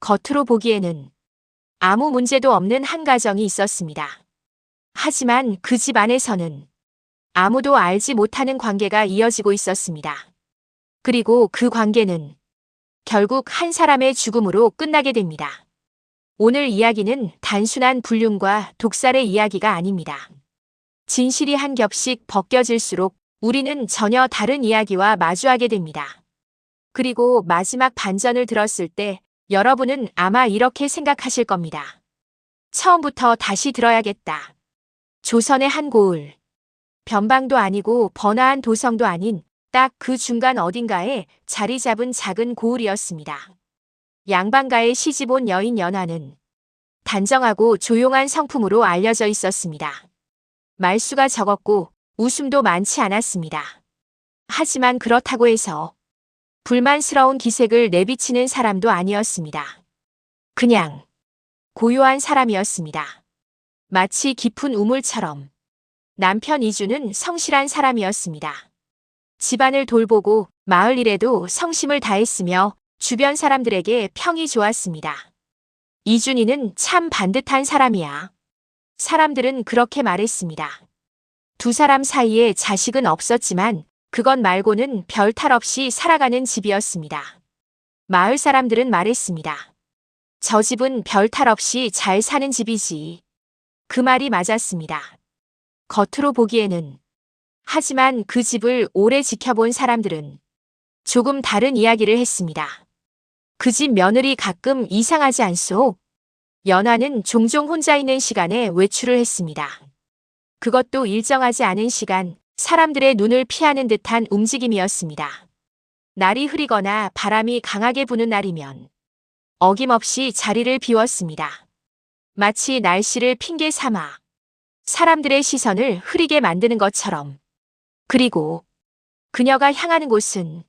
겉으로 보기에는 아무 문제도 없는 한 가정이 있었습니다. 하지만 그 집 안에서는 아무도 알지 못하는 관계가 이어지고 있었습니다. 그리고 그 관계는 결국 한 사람의 죽음으로 끝나게 됩니다. 오늘 이야기는 단순한 불륜과 독살의 이야기가 아닙니다. 진실이 한 겹씩 벗겨질수록 우리는 전혀 다른 이야기와 마주하게 됩니다. 그리고 마지막 반전을 들었을 때 여러분은 아마 이렇게 생각하실 겁니다. 처음부터 다시 들어야겠다. 조선의 한 고을. 변방도 아니고 번화한 도성도 아닌 딱 그 중간 어딘가에 자리 잡은 작은 고을이었습니다. 양반가에 시집 온 여인 연화는 단정하고 조용한 성품으로 알려져 있었습니다. 말수가 적었고 웃음도 많지 않았습니다. 하지만 그렇다고 해서 불만스러운 기색을 내비치는 사람도 아니었습니다. 그냥 고요한 사람이었습니다. 마치 깊은 우물처럼. 남편 이주는 성실한 사람이었습니다. 집안을 돌보고 마을 일에도 성심을 다했으며 주변 사람들에게 평이 좋았습니다. 이준이는 참 반듯한 사람이야. 사람들은 그렇게 말했습니다. 두 사람 사이에 자식은 없었지만 그것 말고는 별 탈 없이 살아가는 집이었습니다. 마을 사람들은 말했습니다. 저 집은 별 탈 없이 잘 사는 집이지. 그 말이 맞았습니다. 겉으로 보기에는. 하지만 그 집을 오래 지켜본 사람들은 조금 다른 이야기를 했습니다. 그 집 며느리 가끔 이상하지 않소? 연화는 종종 혼자 있는 시간에 외출을 했습니다. 그것도 일정하지 않은 시간, 사람들의 눈을 피하는 듯한 움직임이었습니다. 날이 흐리거나 바람이 강하게 부는 날이면 어김없이 자리를 비웠습니다. 마치 날씨를 핑계 삼아 사람들의 시선을 흐리게 만드는 것처럼. 그리고 그녀가 향하는 곳은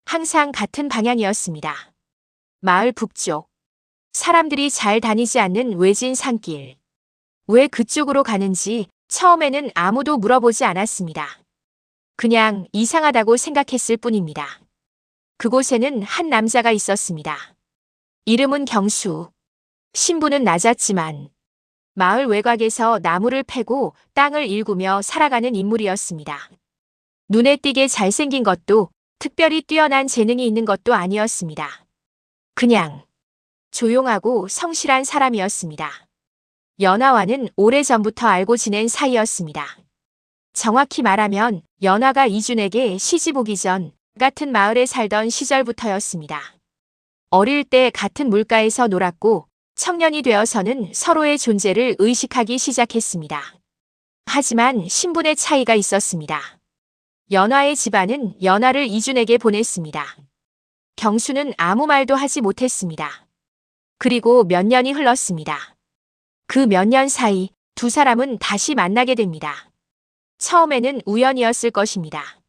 항상 같은 방향이었습니다. 마을 북쪽. 사람들이 잘 다니지 않는 외진 산길. 왜 그쪽으로 가는지 처음에는 아무도 물어보지 않았습니다. 그냥 이상하다고 생각했을 뿐입니다. 그곳에는 한 남자가 있었습니다. 이름은 경수. 신분은 낮았지만 마을 외곽에서 나무를 패고 땅을 일구며 살아가는 인물이었습니다. 눈에 띄게 잘생긴 것도 특별히 뛰어난 재능이 있는 것도 아니었습니다. 그냥 조용하고 성실한 사람이었습니다. 연화와는 오래전부터 알고 지낸 사이였습니다. 정확히 말하면 연화가 이준에게 시집 오기 전 같은 마을에 살던 시절부터였습니다. 어릴 때 같은 물가에서 놀았고 청년이 되어서는 서로의 존재를 의식하기 시작했습니다. 하지만 신분의 차이가 있었습니다. 연화의 집안은 연화를 이준에게 보냈습니다. 경수는 아무 말도 하지 못했습니다. 그리고 몇 년이 흘렀습니다. 그 몇 년 사이 두 사람은 다시 만나게 됩니다. 처음에는 우연이었을 것입니다.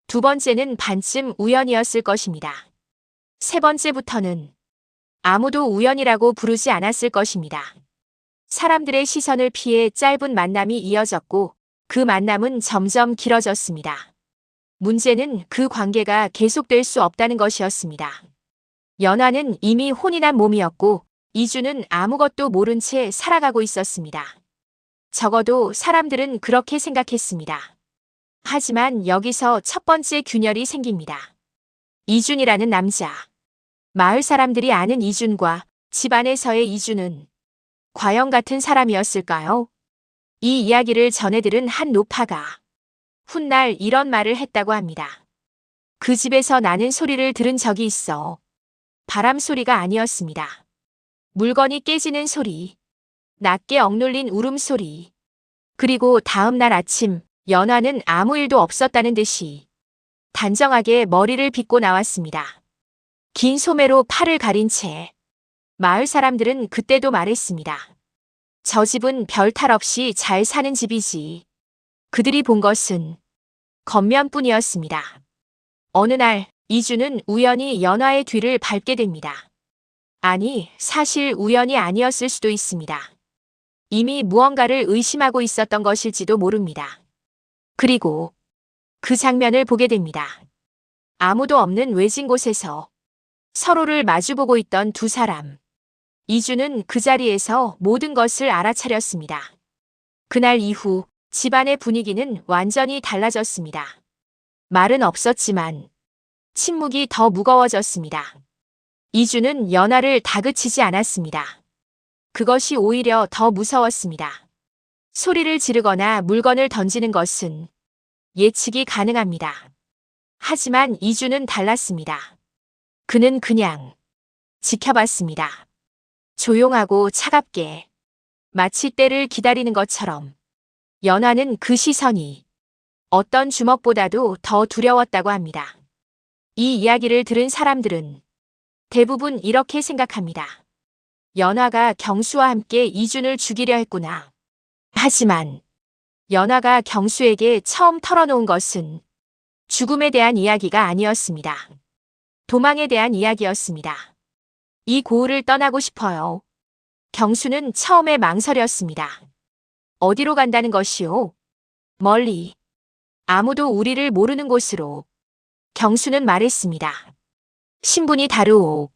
두 번째는 반쯤 우연이었을 것입니다. 세 번째부터는 아무도 우연이라고 부르지 않았을 것입니다. 사람들의 시선을 피해 짧은 만남이 이어졌고 그 만남은 점점 길어졌습니다. 문제는 그 관계가 계속될 수 없다는 것이었습니다. 연화는 이미 혼이 난 몸이었고 이주는 아무것도 모른 채 살아가고 있었습니다. 적어도 사람들은 그렇게 생각했습니다. 하지만 여기서 첫 번째 균열이 생깁니다. 이준이라는 남자. 마을 사람들이 아는 이준과 집안에서의 이준은 과연 같은 사람이었을까요? 이 이야기를 전해들은 한 노파가 훗날 이런 말을 했다고 합니다. 그 집에서 나는 소리를 들은 적이 있어. 바람 소리가 아니었습니다. 물건이 깨지는 소리, 낮게 억눌린 울음소리. 그리고 다음 날 아침 연화는 아무 일도 없었다는 듯이 단정하게 머리를 빗고 나왔습니다. 긴 소매로 팔을 가린 채. 마을 사람들은 그때도 말했습니다. 저 집은 별 탈 없이 잘 사는 집이지. 그들이 본 것은 겉면뿐이었습니다. 어느 날 이주는 우연히 연화의 뒤를 밟게 됩니다. 아니, 사실 우연이 아니었을 수도 있습니다. 이미 무언가를 의심하고 있었던 것일지도 모릅니다. 그리고 그 장면을 보게 됩니다. 아무도 없는 외진 곳에서 서로를 마주보고 있던 두 사람. 이주는 그 자리에서 모든 것을 알아차렸습니다. 그날 이후 집안의 분위기는 완전히 달라졌습니다. 말은 없었지만 침묵이 더 무거워졌습니다. 이주는 연하를 다그치지 않았습니다. 그것이 오히려 더 무서웠습니다. 소리를 지르거나 물건을 던지는 것은 예측이 가능합니다. 하지만 이주는 달랐습니다. 그는 그냥 지켜봤습니다. 조용하고 차갑게, 마치 때를 기다리는 것처럼. 연하는 그 시선이 어떤 주먹보다도 더 두려웠다고 합니다. 이 이야기를 들은 사람들은 대부분 이렇게 생각합니다. 연하가 경수와 함께 이준을 죽이려 했구나. 하지만 연하가 경수에게 처음 털어놓은 것은 죽음에 대한 이야기가 아니었습니다. 도망에 대한 이야기였습니다. 이 고을을 떠나고 싶어요. 경수는 처음에 망설였습니다. 어디로 간다는 것이요? 멀리. 아무도 우리를 모르는 곳으로. 경수는 말했습니다. 신분이 다르오.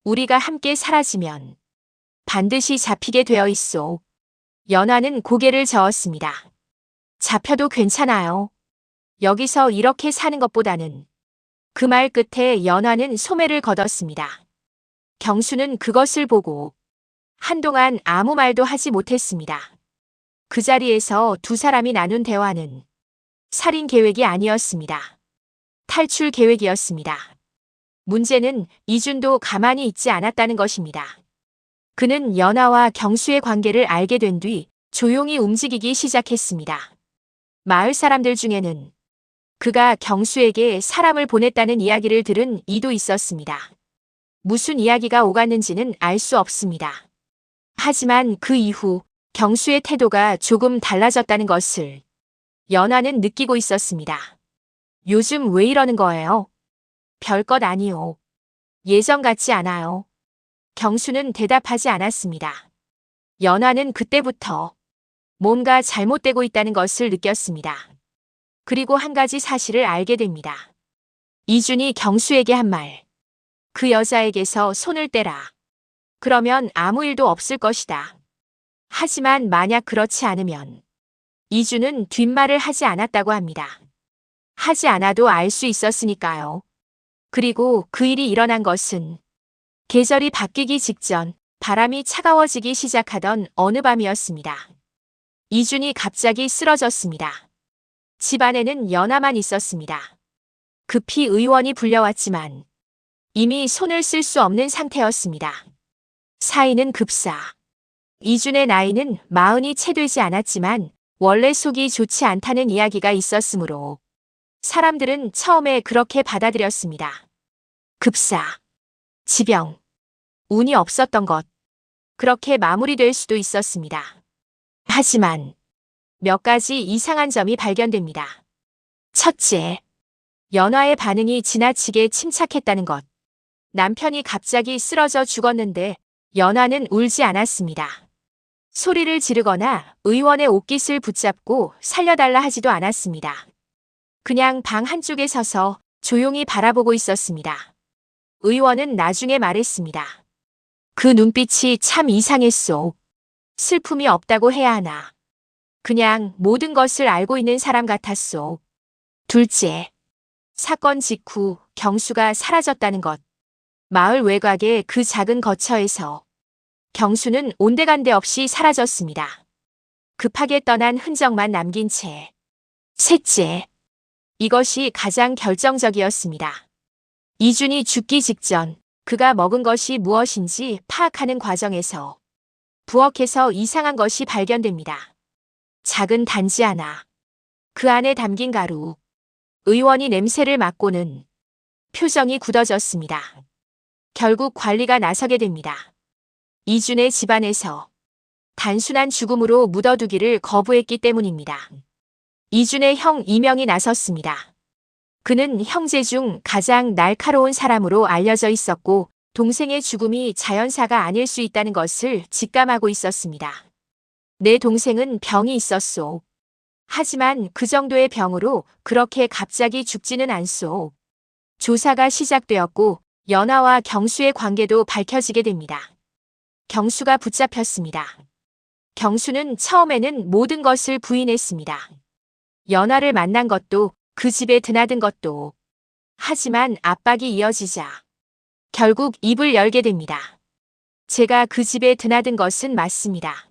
우리가 함께 사라지면 반드시 잡히게 되어 있소. 연하는 고개를 저었습니다. 잡혀도 괜찮아요. 여기서 이렇게 사는 것보다는. 그 말 끝에 연하는 소매를 걷었습니다. 경수는 그것을 보고 한동안 아무 말도 하지 못했습니다. 그 자리에서 두 사람이 나눈 대화는 살인 계획이 아니었습니다. 탈출 계획이었습니다. 문제는 이준도 가만히 있지 않았다는 것입니다. 그는 연하와 경수의 관계를 알게 된 뒤 조용히 움직이기 시작했습니다. 마을 사람들 중에는 그가 경수에게 사람을 보냈다는 이야기를 들은 이도 있었습니다. 무슨 이야기가 오갔는지는 알 수 없습니다. 하지만 그 이후 경수의 태도가 조금 달라졌다는 것을 연하는 느끼고 있었습니다. 요즘 왜 이러는 거예요? 별것 아니요. 예전 같지 않아요. 경수는 대답하지 않았습니다. 연하는 그때부터 뭔가 잘못되고 있다는 것을 느꼈습니다. 그리고 한 가지 사실을 알게 됩니다. 이준이 경수에게 한 말. 그 여자에게서 손을 떼라. 그러면 아무 일도 없을 것이다. 하지만 만약 그렇지 않으면 이준은 뒷말을 하지 않았다고 합니다. 하지 않아도 알 수 있었으니까요. 그리고 그 일이 일어난 것은 계절이 바뀌기 직전 바람이 차가워지기 시작하던 어느 밤이었습니다. 이준이 갑자기 쓰러졌습니다. 집 안에는 연하만 있었습니다. 급히 의원이 불려왔지만 이미 손을 쓸 수 없는 상태였습니다. 사인은 급사. 이준의 나이는 40이 채 되지 않았지만 원래 속이 좋지 않다는 이야기가 있었으므로 사람들은 처음에 그렇게 받아들였습니다. 급사, 지병, 운이 없었던 것. 그렇게 마무리될 수도 있었습니다. 하지만 몇 가지 이상한 점이 발견됩니다. 첫째, 연하의 반응이 지나치게 침착했다는 것. 남편이 갑자기 쓰러져 죽었는데 연하는 울지 않았습니다. 소리를 지르거나 의원의 옷깃을 붙잡고 살려달라 하지도 않았습니다. 그냥 방 한쪽에 서서 조용히 바라보고 있었습니다. 의원은 나중에 말했습니다. 그 눈빛이 참 이상했소. 슬픔이 없다고 해야 하나. 그냥 모든 것을 알고 있는 사람 같았소. 둘째, 사건 직후 경수가 사라졌다는 것. 마을 외곽의 그 작은 거처에서 경수는 온데간데 없이 사라졌습니다. 급하게 떠난 흔적만 남긴 채. 셋째, 이것이 가장 결정적이었습니다. 이준이 죽기 직전 그가 먹은 것이 무엇인지 파악하는 과정에서 부엌에서 이상한 것이 발견됩니다. 작은 단지 하나. 그 안에 담긴 가루. 의원이 냄새를 맡고는 표정이 굳어졌습니다. 결국 관리가 나서게 됩니다. 이준의 집안에서 단순한 죽음으로 묻어두기를 거부했기 때문입니다. 이준의 형 이명이 나섰습니다. 그는 형제 중 가장 날카로운 사람으로 알려져 있었고 동생의 죽음이 자연사가 아닐 수 있다는 것을 직감하고 있었습니다. 내 동생은 병이 있었소. 하지만 그 정도의 병으로 그렇게 갑자기 죽지는 않소. 조사가 시작되었고 연아와 경수의 관계도 밝혀지게 됩니다. 경수가 붙잡혔습니다. 경수는 처음에는 모든 것을 부인했습니다. 연아를 만난 것도 그 집에 드나든 것도. 하지만 압박이 이어지자 결국 입을 열게 됩니다. 제가 그 집에 드나든 것은 맞습니다.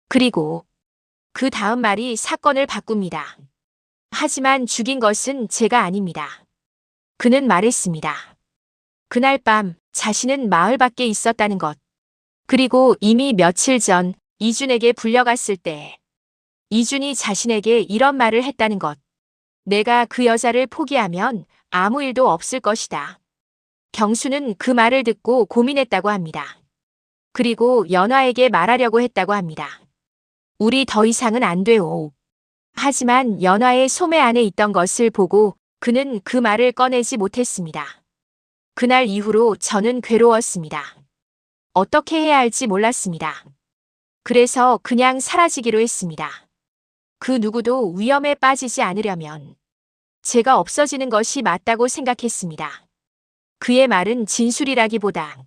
그리고 그 다음 말이 사건을 바꿉니다. 하지만 죽인 것은 제가 아닙니다. 그는 말했습니다. 그날 밤 자신은 마을 밖에 있었다는 것. 그리고 이미 며칠 전 이준에게 불려갔을 때 이준이 자신에게 이런 말을 했다는 것. 내가 그 여자를 포기하면 아무 일도 없을 것이다. 경수는 그 말을 듣고 고민했다고 합니다. 그리고 연화에게 말하려고 했다고 합니다. 우리 더 이상은 안 돼요. 하지만 연화의 소매 안에 있던 것을 보고 그는 그 말을 꺼내지 못했습니다. 그날 이후로 저는 괴로웠습니다. 어떻게 해야 할지 몰랐습니다. 그래서 그냥 사라지기로 했습니다. 그 누구도 위험에 빠지지 않으려면 제가 없어지는 것이 맞다고 생각했습니다. 그의 말은 진술이라기보다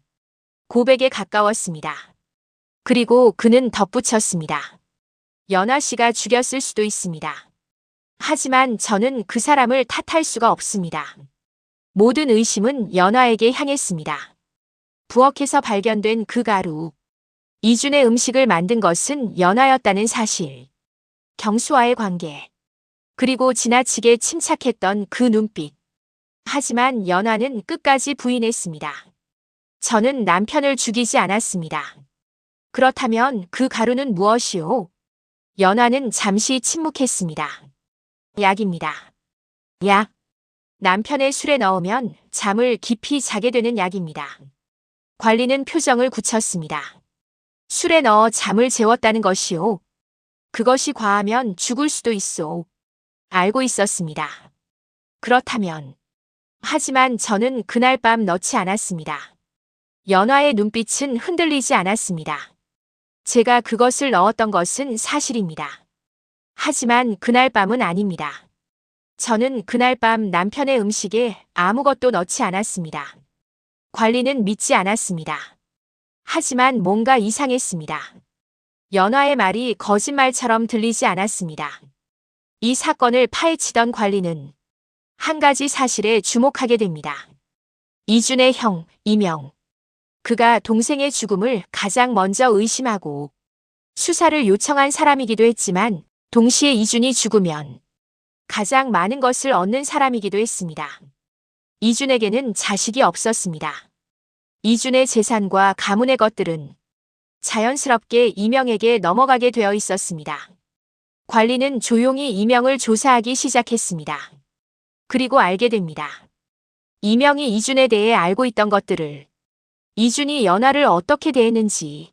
고백에 가까웠습니다. 그리고 그는 덧붙였습니다. 연아 씨가 죽였을 수도 있습니다. 하지만 저는 그 사람을 탓할 수가 없습니다. 모든 의심은 연아에게 향했습니다. 부엌에서 발견된 그 가루. 이준의 음식을 만든 것은 연아였다는 사실. 경수와의 관계. 그리고 지나치게 침착했던 그 눈빛. 하지만 연아는 끝까지 부인했습니다. 저는 남편을 죽이지 않았습니다. 그렇다면 그 가루는 무엇이오? 연아는 잠시 침묵했습니다. 약입니다. 약. 남편의 술에 넣으면 잠을 깊이 자게 되는 약입니다. 관리는 표정을 굳혔습니다. 술에 넣어 잠을 재웠다는 것이오. 그것이 과하면 죽을 수도 있소. 알고 있었습니다. 그렇다면. 하지만 저는 그날 밤 넣지 않았습니다. 연화의 눈빛은 흔들리지 않았습니다. 제가 그것을 넣었던 것은 사실입니다. 하지만 그날 밤은 아닙니다. 저는 그날 밤 남편의 음식에 아무것도 넣지 않았습니다. 관리는 믿지 않았습니다. 하지만 뭔가 이상했습니다. 연화의 말이 거짓말처럼 들리지 않았습니다. 이 사건을 파헤치던 관리는 한 가지 사실에 주목하게 됩니다. 이준의 형, 이명. 그가 동생의 죽음을 가장 먼저 의심하고 수사를 요청한 사람이기도 했지만 동시에 이준이 죽으면 가장 많은 것을 얻는 사람이기도 했습니다. 이준에게는 자식이 없었습니다. 이준의 재산과 가문의 것들은 자연스럽게 이명에게 넘어가게 되어 있었습니다. 관리는 조용히 이명을 조사하기 시작했습니다. 그리고 알게 됩니다. 이명이 이준에 대해 알고 있던 것들을, 이준이 연아를 어떻게 대했는지,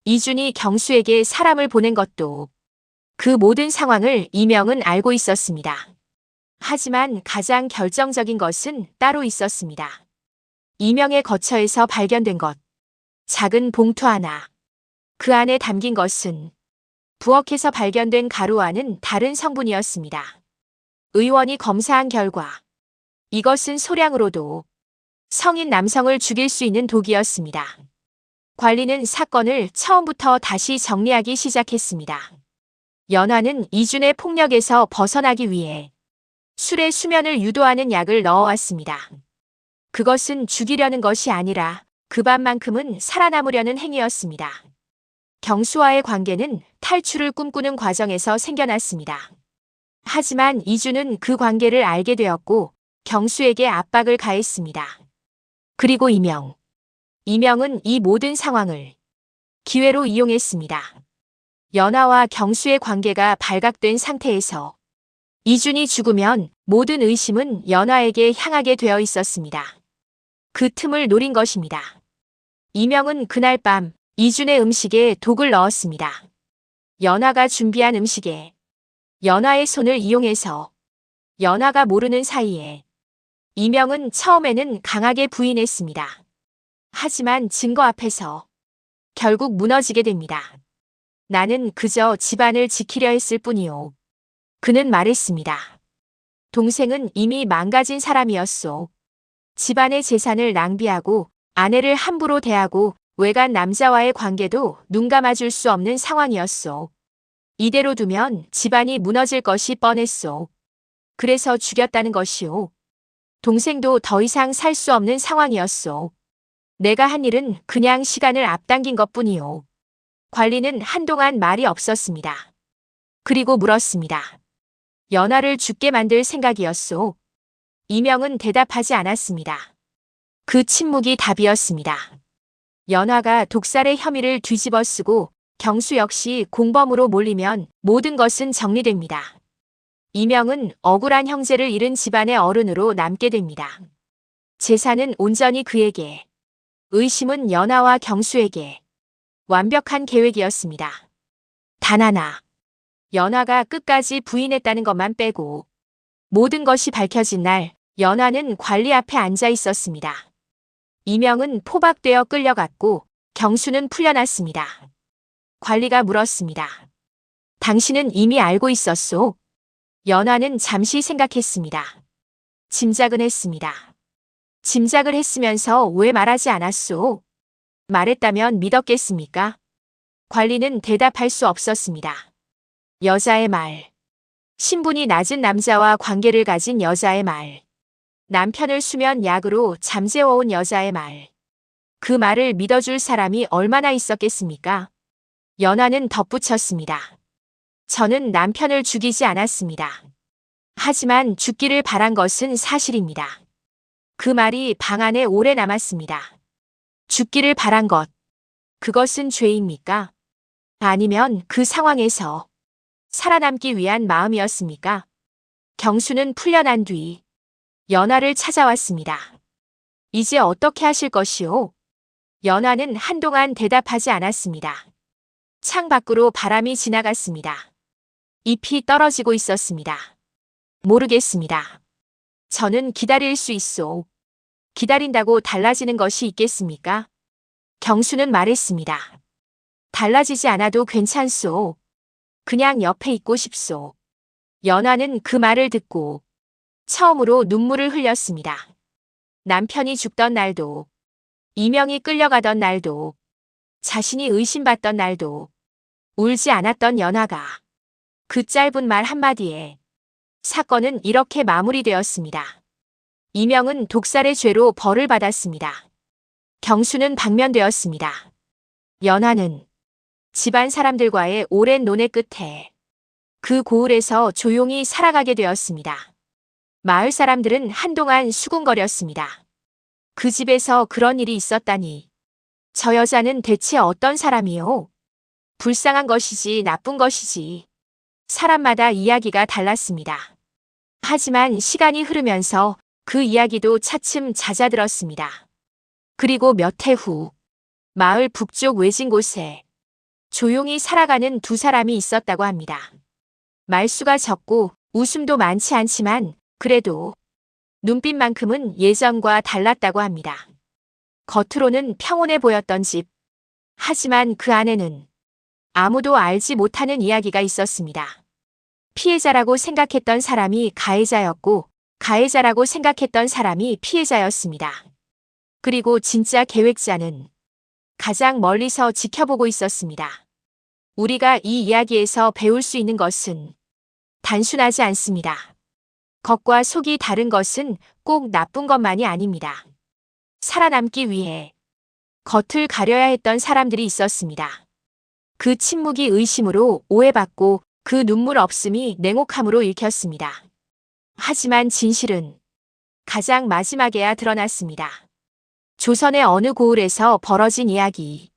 이준이 경수에게 사람을 보낸 것도, 그 모든 상황을 이명은 알고 있었습니다. 하지만 가장 결정적인 것은 따로 있었습니다. 이명의 거처에서 발견된 것, 작은 봉투 하나. 그 안에 담긴 것은 부엌에서 발견된 가루와는 다른 성분이었습니다. 의원이 검사한 결과 이것은 소량으로도 성인 남성을 죽일 수 있는 독이었습니다. 관리는 사건을 처음부터 다시 정리하기 시작했습니다. 연화는 이준의 폭력에서 벗어나기 위해 술에 수면을 유도하는 약을 넣어왔습니다. 그것은 죽이려는 것이 아니라 그 밤만큼은 살아남으려는 행위였습니다. 경수와의 관계는 탈출을 꿈꾸는 과정에서 생겨났습니다. 하지만 이준은 그 관계를 알게 되었고 경수에게 압박을 가했습니다. 그리고 이명은 이 모든 상황을 기회로 이용했습니다. 연아와 경수의 관계가 발각된 상태에서 이준이 죽으면 모든 의심은 연아에게 향하게 되어 있었습니다. 그 틈을 노린 것입니다. 이명은 그날 밤 이준의 음식에 독을 넣었습니다. 연아가 준비한 음식에 연아의 손을 이용해서 연아가 모르는 사이에 이명은 처음에는 강하게 부인했습니다. 하지만 증거 앞에서 결국 무너지게 됩니다. 나는 그저 집안을 지키려 했을 뿐이요. 그는 말했습니다. 동생은 이미 망가진 사람이었소. 집안의 재산을 낭비하고 아내를 함부로 대하고 외간 남자와의 관계도 눈 감아줄 수 없는 상황이었소. 이대로 두면 집안이 무너질 것이 뻔했소. 그래서 죽였다는 것이오. 동생도 더 이상 살 수 없는 상황이었소. 내가 한 일은 그냥 시간을 앞당긴 것뿐이오. 관리는 한동안 말이 없었습니다. 그리고 물었습니다. 연하를 죽게 만들 생각이었소. 이명은 대답하지 않았습니다. 그 침묵이 답이었습니다. 연하가 독살의 혐의를 뒤집어쓰고 경수 역시 공범으로 몰리면 모든 것은 정리됩니다. 이명은 억울한 형제를 잃은 집안의 어른으로 남게 됩니다. 재산은 온전히 그에게, 의심은 연하와 경수에게. 완벽한 계획이었습니다. 단 하나. 연하가 끝까지 부인했다는 것만 빼고 모든 것이 밝혀진 날 연하는 관리 앞에 앉아 있었습니다. 이명은 포박되어 끌려갔고 경수는 풀려났습니다. 관리가 물었습니다. 당신은 이미 알고 있었소? 연하는 잠시 생각했습니다. 짐작은 했습니다. 짐작을 했으면서 왜 말하지 않았소? 말했다면 믿었겠습니까? 관리는 대답할 수 없었습니다. 여자의 말. 신분이 낮은 남자와 관계를 가진 여자의 말. 남편을 수면 약으로 잠재워온 여자의 말. 그 말을 믿어줄 사람이 얼마나 있었겠습니까? 연하는 덧붙였습니다. 저는 남편을 죽이지 않았습니다. 하지만 죽기를 바란 것은 사실입니다. 그 말이 방 안에 오래 남았습니다. 죽기를 바란 것. 그것은 죄입니까? 아니면 그 상황에서 살아남기 위한 마음이었습니까? 경수는 풀려난 뒤 연하를 찾아왔습니다. 이제 어떻게 하실 것이오? 연하는 한동안 대답하지 않았습니다. 창 밖으로 바람이 지나갔습니다. 잎이 떨어지고 있었습니다. 모르겠습니다. 저는 기다릴 수 있소. 기다린다고 달라지는 것이 있겠습니까? 경수는 말했습니다. 달라지지 않아도 괜찮소. 그냥 옆에 있고 싶소. 연하는 그 말을 듣고 처음으로 눈물을 흘렸습니다. 남편이 죽던 날도, 이명이 끌려가던 날도, 자신이 의심받던 날도, 울지 않았던 연하가 그 짧은 말 한마디에 사건은 이렇게 마무리되었습니다. 이명은 독살의 죄로 벌을 받았습니다. 경수는 방면되었습니다. 연하는 집안 사람들과의 오랜 논의 끝에 그 고을에서 조용히 살아가게 되었습니다. 마을 사람들은 한동안 수군거렸습니다. 그 집에서 그런 일이 있었다니. 저 여자는 대체 어떤 사람이요? 불쌍한 것이지 나쁜 것이지. 사람마다 이야기가 달랐습니다. 하지만 시간이 흐르면서 그 이야기도 차츰 잦아들었습니다. 그리고 몇 해 후 마을 북쪽 외진 곳에 조용히 살아가는 두 사람이 있었다고 합니다. 말수가 적고 웃음도 많지 않지만 그래도 눈빛만큼은 예전과 달랐다고 합니다. 겉으로는 평온해 보였던 집. 하지만 그 안에는 아무도 알지 못하는 이야기가 있었습니다. 피해자라고 생각했던 사람이 가해자였고 가해자라고 생각했던 사람이 피해자였습니다. 그리고 진짜 계획자는 가장 멀리서 지켜보고 있었습니다. 우리가 이 이야기에서 배울 수 있는 것은 단순하지 않습니다. 겉과 속이 다른 것은 꼭 나쁜 것만이 아닙니다. 살아남기 위해 겉을 가려야 했던 사람들이 있었습니다. 그 침묵이 의심으로 오해받고 그 눈물 없음이 냉혹함으로 읽혔습니다. 하지만 진실은 가장 마지막에야 드러났습니다. 조선의 어느 고을에서 벌어진 이야기.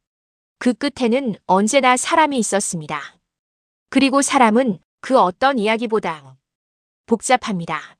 그 끝에는 언제나 사람이 있었습니다. 그리고 사람은 그 어떤 이야기보다 복잡합니다.